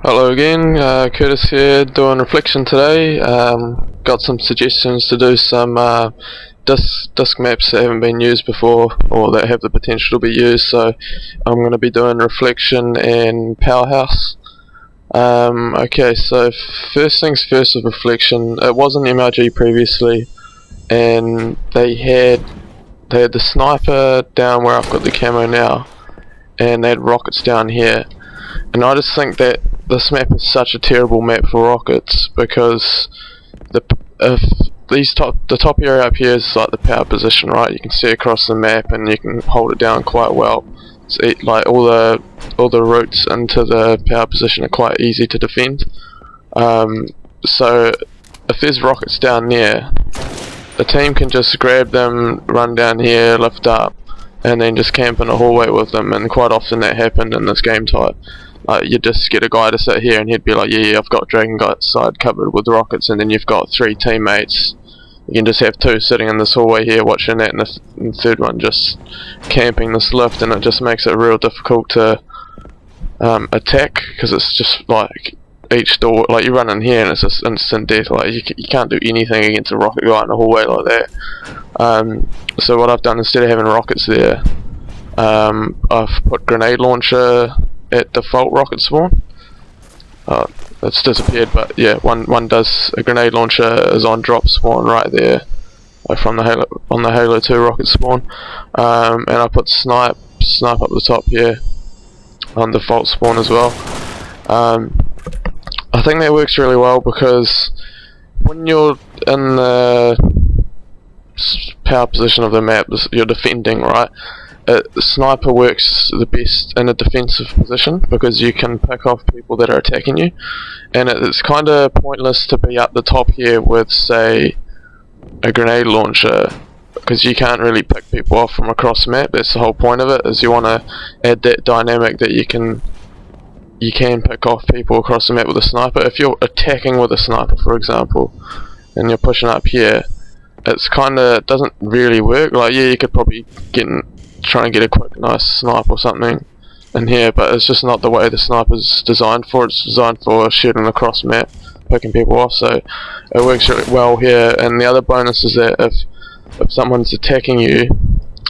Hello again, Kurtis here doing reflection today. Got some suggestions to do some disc maps that haven't been used before or that have the potential to be used, so I'm going to be doing reflection and powerhouse. Okay, so first things first with reflection. It was an MLG previously, and they had the sniper down where I've got the camo now, and they had rockets down here. And I just think that this map is such a terrible map for rockets because the top area up here is like the power position, right? You can see across the map and you can hold it down quite well. So like all the routes into the power position are quite easy to defend. So if there's rockets down there, the team can just grab them, run down here, lift up, and then just camp in a hallway with them. And quite often that happened in this game type. You just get a guy to sit here and he'd be like, yeah, I've got Dragon Guy side covered with rockets, and then you've got three teammates. You can just have two sitting in this hallway here watching that, and the third one just camping this lift, and it just makes it real difficult to attack, because it's just like each door, like you run in here and it's just instant death. Like you can't do anything against a rocket guy in a hallway like that. So what I've done, instead of having rockets there, I've put grenade launcher at default rocket spawn. It's disappeared, but yeah, one does. A grenade launcher is on drop spawn right there, from the Halo 2 rocket spawn. And I put snipe up the top here on default spawn as well. I think that works really well because when you're in the power position of the map, you're defending, right? The sniper works the best in a defensive position because you can pick off people that are attacking you, and it's kind of pointless to be up the top here with, say, a grenade launcher, because you can't really pick people off from across the map. That's the whole point of it, is you want to add that dynamic that you can pick off people across the map with a sniper. If you're attacking with a sniper, for example, and you're pushing up here, it's doesn't really work. Like, yeah, you could probably try and get a quick nice snipe or something in here, but it's just not the way the sniper's designed for. It's designed for shooting across map, picking people off, so it works really well here. And the other bonus is that if someone's attacking you,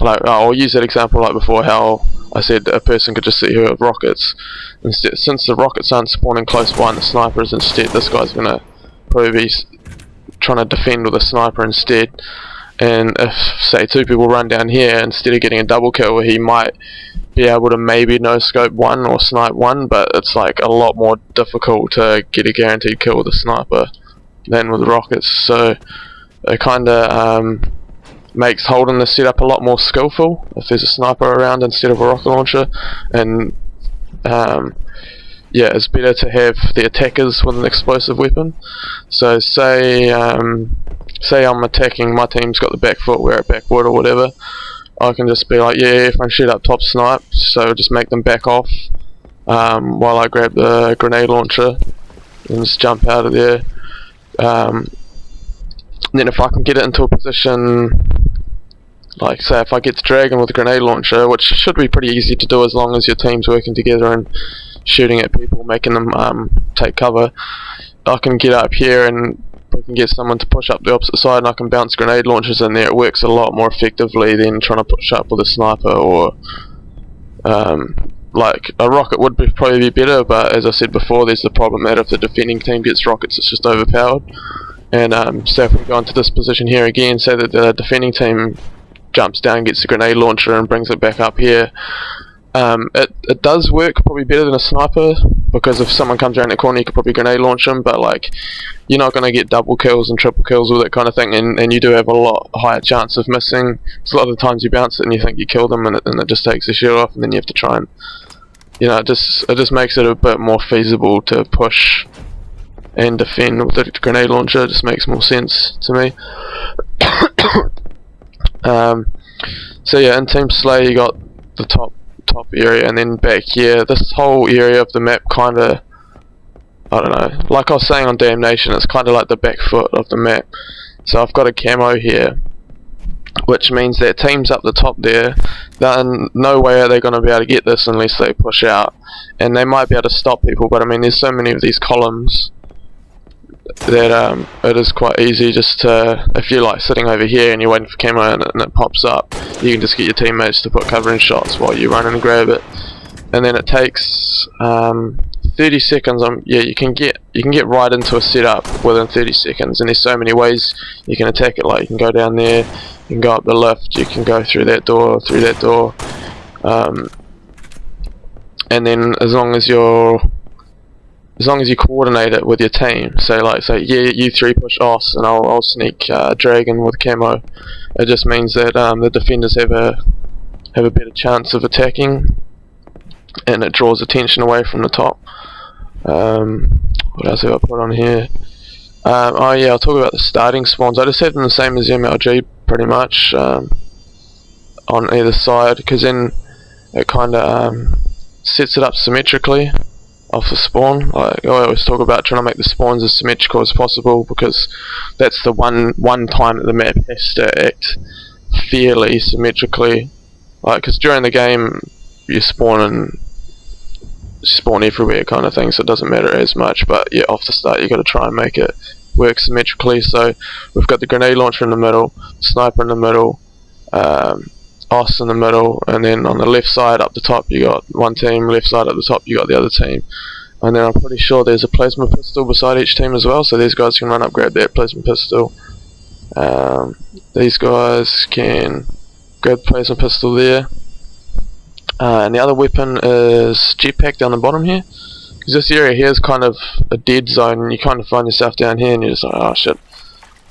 like, I'll use that example like before, how I said a person could just sit here with rockets. Instead, since the rockets aren't spawning close by and the sniper is instead, this guy's gonna probably be trying to defend with a sniper instead. And if, say, two people run down here, instead of getting a double kill, he might be able to maybe no scope one or snipe one, but it's like a lot more difficult to get a guaranteed kill with a sniper than with rockets. So it kinda makes holding the setup a lot more skillful if there's a sniper around instead of a rocket launcher. And yeah, it's better to have the attackers with an explosive weapon. So say I'm attacking, my team's got the back foot, we're at back wood or whatever, I can just be like, yeah, everyone shoot up top snipe, so just make them back off while I grab the grenade launcher and just jump out of there. And then if I can get it into a position, like say if I get the dragon with a grenade launcher, which should be pretty easy to do as long as your team's working together and shooting at people, making them take cover, I can get up here and we can get someone to push up the opposite side, and I can bounce grenade launchers in there. It works a lot more effectively than trying to push up with a sniper, or like a rocket would probably be better, but as I said before, there's the problem that if the defending team gets rockets, it's just overpowered. And so if we go into this position here again, say that the defending team jumps down, gets the grenade launcher and brings it back up here, it does work probably better than a sniper, because if someone comes around the corner you could probably grenade launch them, but like you're not going to get double kills and triple kills with that kind of thing, and you do have a lot higher chance of missing. So a lot of the times you bounce it and you think you kill them, and it just takes the shield off, and then you have to try and, you know, it just makes it a bit more feasible to push and defend with the grenade launcher. It just makes more sense to me. So yeah, in Team Slay you got the top area, and then back here, this whole area of the map kinda, I don't know, like I was saying on Damnation, it's kinda like the back foot of the map. So I've got a camo here, which means that teams up the top there, no way are they going to be able to get this unless they push out, and they might be able to stop people, but I mean there's so many of these columns that it is quite easy just to, if you're like sitting over here and you're waiting for camo and it pops up, you can just get your teammates to put covering shots while you run and grab it, and then it takes 30 seconds. Yeah, you can get right into a setup within 30 seconds, and there's so many ways you can attack it. Like you can go down there, you can go up the lift, you can go through that door, and then as long as you coordinate it with your team, so like say yeah, you three push Os and I'll sneak Dragon with camo, it just means that the defenders have a better chance of attacking, and it draws attention away from the top. What else have I put on here? Oh yeah, I'll talk about the starting spawns. I just have them the same as MLG pretty much, on either side, because then it kind of sets it up symmetrically off the spawn. Like I always talk about trying to make the spawns as symmetrical as possible, because that's the one time that the map has to act fairly symmetrically. Like, because during the game you spawn everywhere kind of thing, so it doesn't matter as much, but yeah, off the start you got to try and make it work symmetrically. So we've got the grenade launcher in the middle, sniper in the middle, Os in the middle, and then on the left side up the top you got one team, left side up the top you got the other team, and then I'm pretty sure there's a plasma pistol beside each team as well, so these guys can run up, grab that plasma pistol. These guys can grab the plasma pistol there. And the other weapon is jetpack down the bottom here, because this area here is kind of a dead zone, and you kind of find yourself down here and you're just like, oh shit.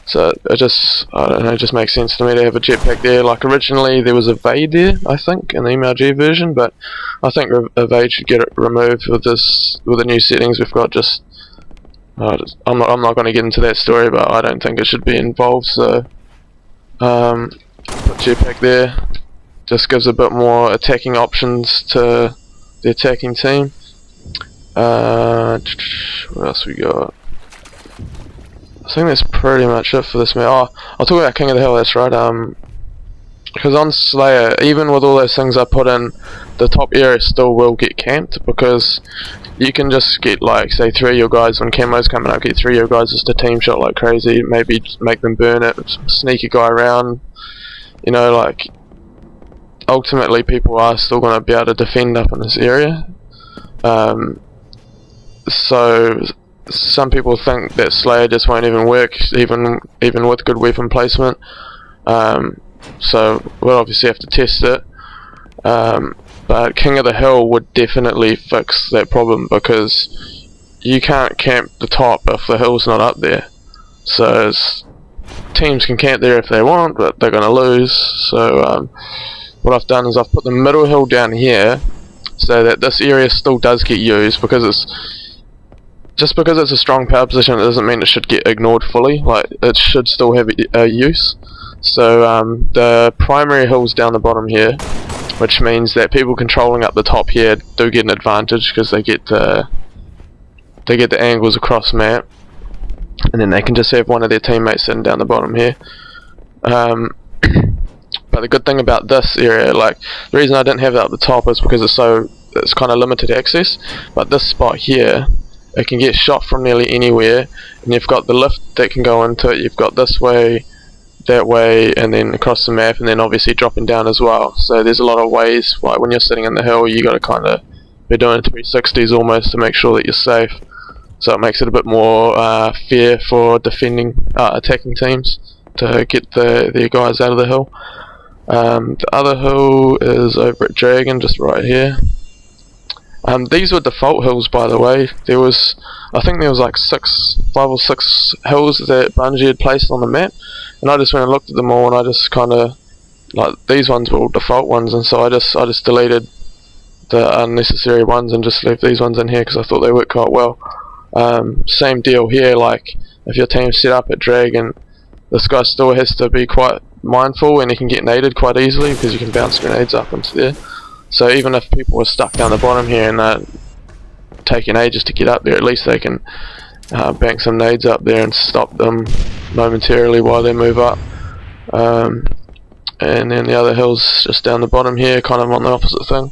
So it just, I don't know, it just makes sense to me to have a jetpack there. Like originally there was Evade there, I think, in the MLG version, but I think Evade should get it removed with the new settings we've got. Just I'm not going to get into that story, but I don't think it should be involved. So put jetpack there. Just gives a bit more attacking options to the attacking team. What else we got? I think that's pretty much it for this map. Oh, I'll talk about King of the Hill, that's right. Because on Slayer, even with all those things I put in, the top area still will get camped, because you can just get, like, say 3 of your guys, when camo's coming up, get 3 of your guys just a team shot like crazy, maybe make them burn it, sneak a guy around, you know, like, ultimately people are still going to be able to defend up in this area. So some people think that Slayer just won't even work, even with good weapon placement. So we'll obviously have to test it. But King of the Hill would definitely fix that problem, because you can't camp the top if the hill's not up there. So teams can camp there if they want, but they're going to lose. So what I've done is I've put the middle hill down here, so that this area still does get used, because just because it's a strong power position, it doesn't mean it should get ignored fully. Like, it should still have use. So the primary hill's down the bottom here, which means that people controlling up the top here do get an advantage, because they get the angles across map, and then they can just have one of their teammates sitting down the bottom here. But the good thing about this area, like, the reason I didn't have that at the top is because it's kind of limited access. But this spot here, it can get shot from nearly anywhere, and you've got the lift that can go into it. You've got this way, that way, and then across the map, and then obviously dropping down as well. So there's a lot of ways. Like when you're sitting in the hill, you got to kind of be doing 360s almost to make sure that you're safe. So it makes it a bit more fair for attacking teams to get their guys out of the hill. The other hill is over at Dragon, just right here. These were default hills, by the way. I think there was like 5 or 6 hills that Bungie had placed on the map, and I just went and looked at them all, and I just kind of, like, these ones were all default ones, and so I just deleted the unnecessary ones and just left these ones in here because I thought they worked quite well. Same deal here. Like, if your team's set up at Dragon, this guy still has to be quite mindful, and he can get naded quite easily because you can bounce grenades up into there. So even if people are stuck down the bottom here and taking ages to get up there, at least they can bank some nades up there and stop them momentarily while they move up. and then the other hill's just down the bottom here, kind of on the opposite thing.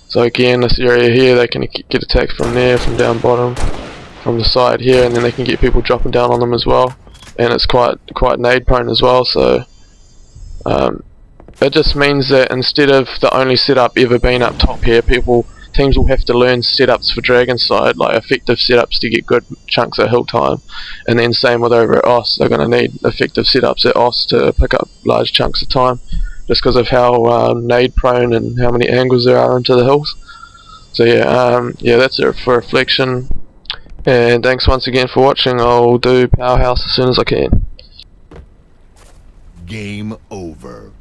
So again, this area here, they can get attacked from there, from down bottom, from the side here, and then they can get people dropping down on them as well. And it's quite nade prone as well, so it just means that instead of the only setup ever being up top here, teams will have to learn setups for Dragon side, like effective setups to get good chunks of hill time, and then same with over at OS, they're going to need effective setups at OS to pick up large chunks of time, just because of how nade prone and how many angles there are into the hills. So yeah, that's it for reflection, and thanks once again for watching. I'll do Powerhouse as soon as I can. Game over.